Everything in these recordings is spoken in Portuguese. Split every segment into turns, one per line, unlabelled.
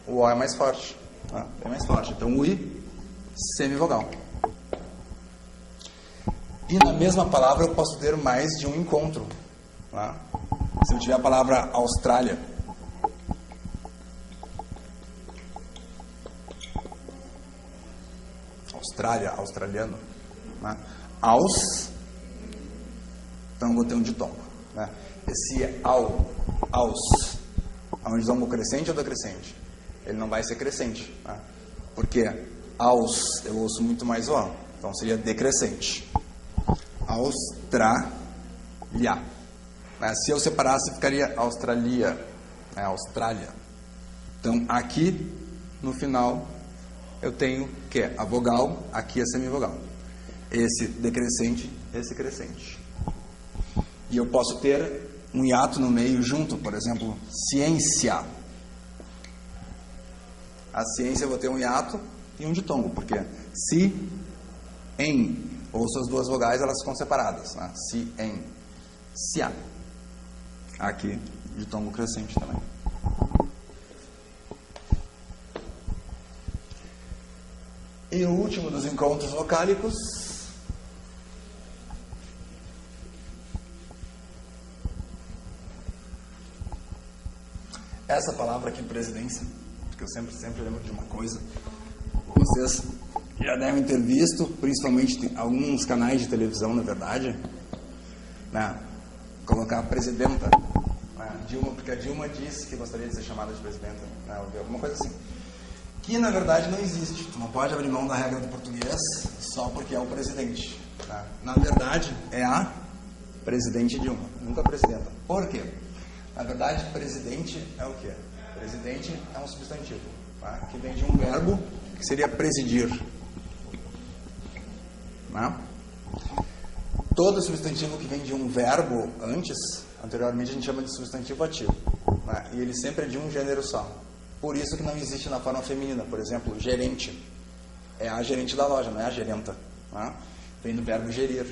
O O é mais forte. Tá? É mais forte. Então, ui, semivogal. E na mesma palavra eu posso ter mais de um encontro. Tá? Se eu tiver a palavra Austrália, Austrália, australiano, né? Aus, então eu vou ter um ditongo. Né? Esse aus, é um ditongo crescente ou decrescente? Ele não vai ser crescente. Né? Porque aus, eu ouço muito mais o, então seria decrescente. Austrália. Se eu separasse, ficaria Australia, Austrália. Então, aqui, no final, eu tenho que a vogal, aqui a semivogal. Esse decrescente, esse crescente. E eu posso ter um hiato no meio junto, por exemplo, ciência. A ciência eu vou ter um hiato e um ditongo, porque si, em, ouço as duas vogais, elas ficam separadas. Né? Si, em, cia. Aqui, ditongo crescente também. E o último dos encontros vocálicos, essa palavra aqui, presidência, porque eu sempre lembro de uma coisa, vocês já devem ter visto, principalmente alguns canais de televisão, na verdade, né, colocar presidenta, né, Dilma, porque a Dilma disse que gostaria de ser chamada de presidenta, né, alguma coisa assim. Que na verdade não existe. Tu não pode abrir mão da regra do português só porque é o presidente. Tá? Na verdade, é a presidente Dilma, nunca a presidenta. Por quê? Na verdade, presidente é o quê? Presidente é um substantivo, tá? Que vem de um verbo que seria presidir. Tá? Todo substantivo que vem de um verbo anteriormente a gente chama de substantivo ativo. Tá? E ele sempre é de um gênero só. Por isso que não existe na forma feminina. Por exemplo, gerente. É a gerente da loja, não é a gerenta. Tá? Vem do verbo gerir.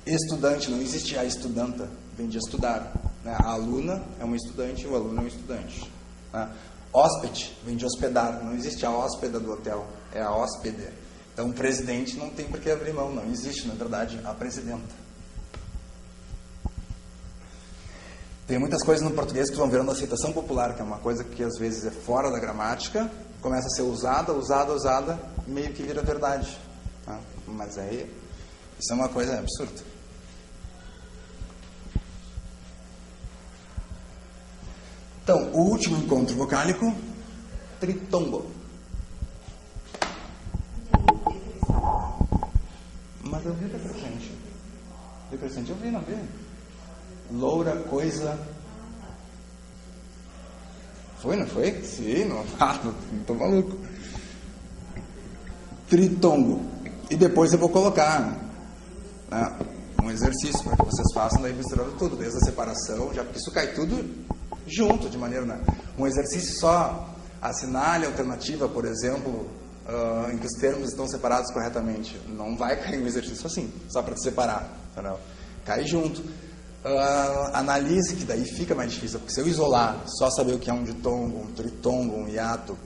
Estudante, não existe a estudanta. Vem de estudar. Né? A aluna é uma estudante e o aluno é um estudante. Tá? Hóspede, vem de hospedar. Não existe a hóspeda do hotel. É a hóspede. Então, o presidente não tem por que abrir mão. Não existe, na verdade, a presidenta. Tem muitas coisas no português que vão virando aceitação popular, que é uma coisa que às vezes é fora da gramática, começa a ser usada, meio que vira verdade. Tá? Mas aí, isso é uma coisa absurda. Então, o último encontro vocálico, tritongo. Mas eu vi decrescente. Decrescente eu vi, não vi? Loura, coisa. Foi, não foi? Sim, não tô maluco. Tritongo. E depois eu vou colocar, né, um exercício para que vocês façam, daí misturando tudo, desde a separação, já porque isso cai tudo junto, de maneira, né? Um exercício só assinale a alternativa, por exemplo, em que os termos estão separados corretamente. Não vai cair um exercício assim, só para te separar, entendeu? Cai junto. Analise, que daí fica mais difícil, porque se eu isolar, só saber o que é um ditongo, um tritongo, um hiato,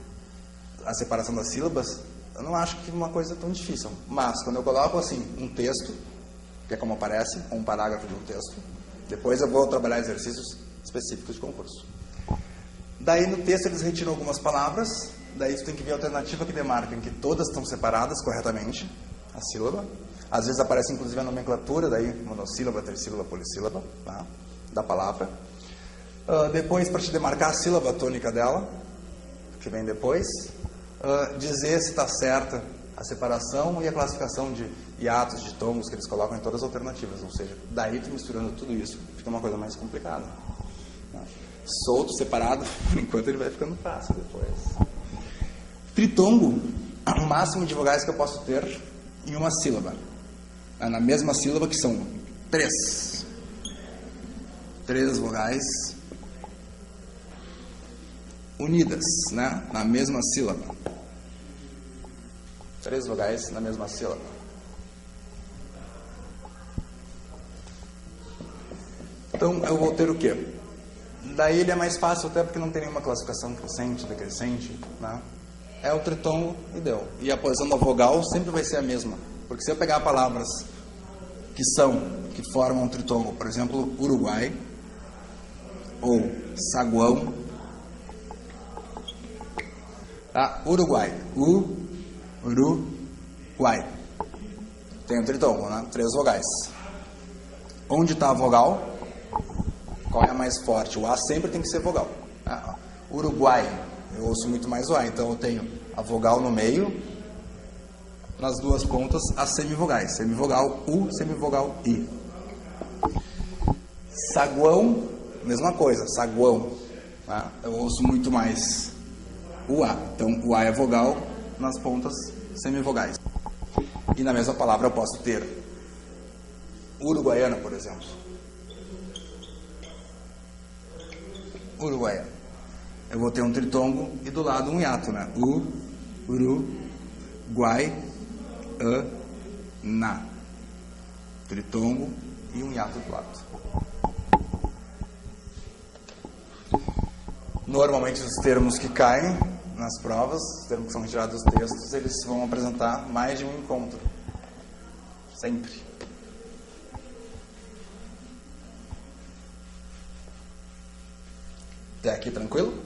a separação das sílabas, eu não acho que é uma coisa tão difícil. Mas quando eu coloco assim um texto, que é como aparece, um parágrafo de um texto, depois eu vou trabalhar exercícios específicos de concurso. Daí no texto eles retiram algumas palavras, daí tu tem que ver a alternativa que demarca em que todas estão separadas corretamente, a sílaba. Às vezes aparece inclusive a nomenclatura, daí monossílaba, trissílaba, polissílaba, tá? Da palavra. Depois, para te demarcar a sílaba tônica dela, que vem depois, dizer se está certa a separação e a classificação de hiatos, de tongos que eles colocam em todas as alternativas. Ou seja, daí tu misturando tudo isso, fica uma coisa mais complicada. Tá? Solto, separado, por enquanto ele vai ficando fácil depois. Tritongo, o máximo de vogais que eu posso ter em uma sílaba. Na mesma sílaba, que são 3. 3 vogais unidas, né? Na mesma sílaba. 3 vogais na mesma sílaba. Então, eu vou ter o quê? Daí ele é mais fácil, até porque não tem nenhuma classificação crescente, decrescente, né? É o tritongo e deu. E a posição da vogal sempre vai ser a mesma. Porque se eu pegar palavras que formam um tritongo, por exemplo, Uruguai, ou saguão, tá? Uruguai, Uruguai. Tem um tritongo, né? 3 vogais. Onde está a vogal? Qual é a mais forte? O A sempre tem que ser vogal. Ah, Uruguai, eu ouço muito mais o A, então eu tenho a vogal no meio, nas duas pontas as semivogais. Semivogal U, semivogal I. Saguão, mesma coisa, saguão. Tá? Eu ouço muito mais o A. Então o A é vogal, nas pontas semivogais. E na mesma palavra eu posso ter uruguaiana, por exemplo. Uruguaiana. Eu vou ter um tritongo e do lado um hiato, né? Na. Tritongo e um hiato do lado. Normalmente os termos que caem nas provas, os termos que são retirados dos textos, eles vão apresentar mais de um encontro. Sempre. Até aqui tranquilo?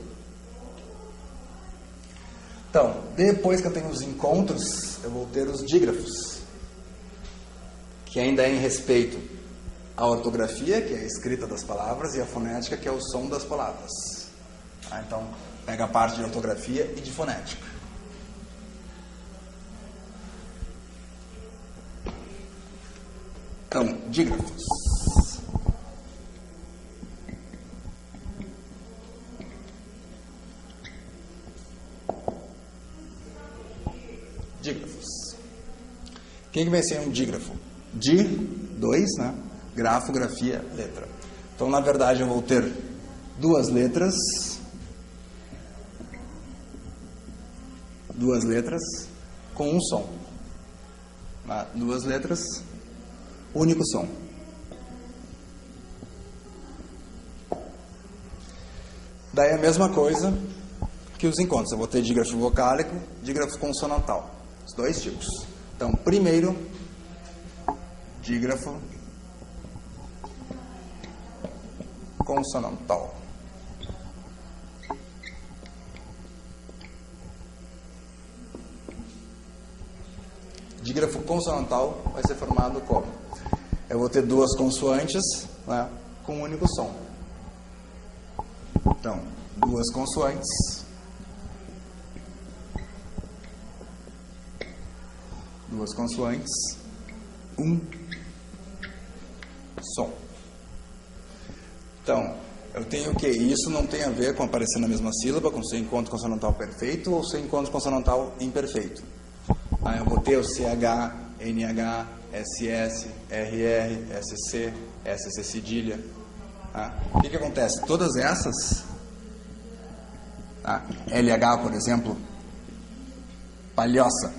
Então, depois que eu tenho os encontros, eu vou ter os dígrafos, que ainda é em respeito à ortografia, que é a escrita das palavras, e a fonética, que é o som das palavras. Então, pega a parte de ortografia e de fonética. Então, dígrafos. Dígrafos. Quem que vai ser um dígrafo? Di, 2, né? Grafo, grafia, letra. Então, na verdade, eu vou ter duas letras com um som. Duas letras, único som. Daí a mesma coisa que os encontros. Eu vou ter dígrafo vocálico, dígrafo consonantal. Os dois tipos. Então, primeiro, dígrafo consonantal. Dígrafo consonantal vai ser formado como? Eu vou ter duas consoantes, né, com um único som. Então, duas consoantes, um som. Então, eu tenho que isso não tem a ver com aparecer na mesma sílaba, com ser encontro consonantal perfeito ou ser encontro consonantal imperfeito. Eu vou ter o CH, NH, SS, RR, SC, SC cedilha. O que acontece? Todas essas, LH, por exemplo, palhoça.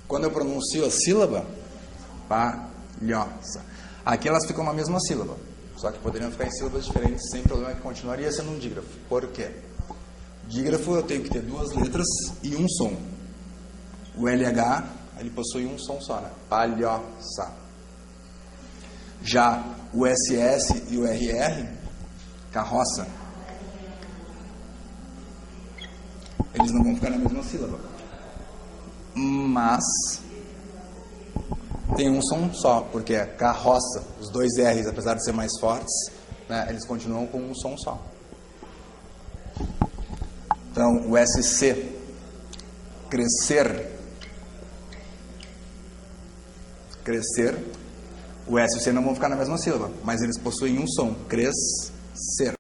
Quando eu pronuncio a sílaba, palhoça. Aqui elas ficam na mesma sílaba, só que poderiam ficar em sílabas diferentes sem problema, que continuaria sendo um dígrafo. Por quê? Dígrafo eu tenho que ter duas letras e um som. O LH, ele possui um som só, né? Palhoça. Já o SS e o RR, carroça, eles não vão ficar na mesma sílaba. Mas tem um som só, porque é carroça. Os dois R's, apesar de ser mais fortes, né, eles continuam com um som só. Então, o SC, crescer, o S e o C não vão ficar na mesma sílaba, mas eles possuem um som, crescer.